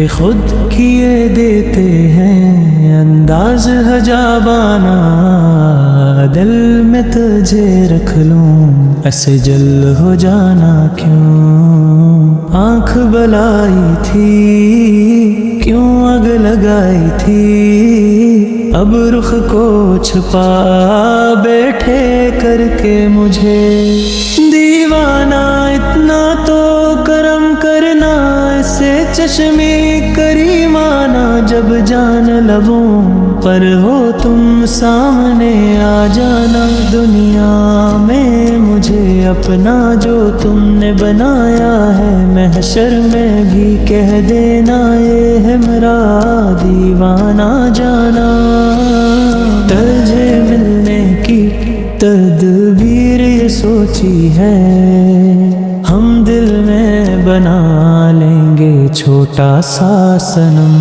खुद किए देते हैं अंदाज हजाबाना। दिल में तुझे रख लूं ऐसे जल हो जाना क्यों। आँख बलाई थी क्यों आग लगाई थी, अब रुख को छुपा बैठे करके मुझे। दीवाना इतना तो करम करना, ऐसे चश्मे करीमाना। जब जान लबों पर हो तुम सामने आ जाना। दुनिया में मुझे अपना जो तुमने बनाया है, महशर में भी कह देना ये है मेरा दीवाना जाना। तुझे मिलने की तदबीर ये सोची है, हम दिल में बना लेंगे छोटा सा सनम।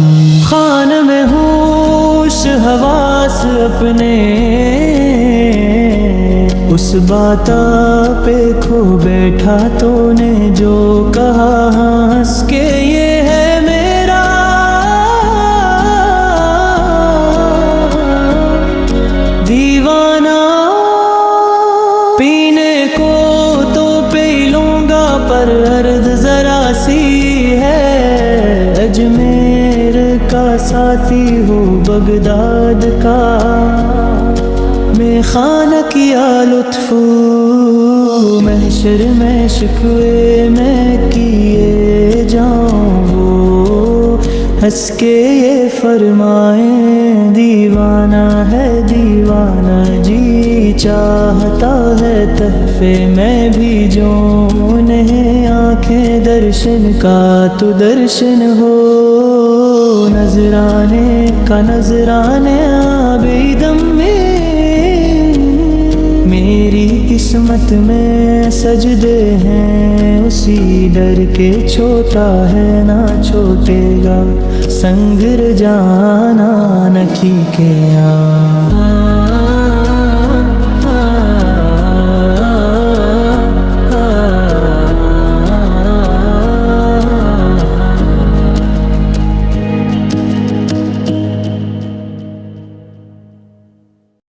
खान में होश हवास अपने, उस बात पे खो बैठा तूने जो कहा हंस के, ये है मेरा दीवाना। पीने को तो पी लूंगा पर अर्द जरा सी है। अजमेर का साथी हो बगदाद का, मैं खाना किया लुत्फू महशर में शिकवे में किए जाऊँ। हंस के ये फरमाए दीवाना है दीवाना जी, चाहता है तहफे मैं भी जो उन्हें। आंखें दर्शन का तू दर्शन हो, नजराने का नजराने आबिदम में। मेरी किस्मत में सजदे हैं उसी डर के, छोटा है ना छोटेगा संगर जाना नकी के यहाँ।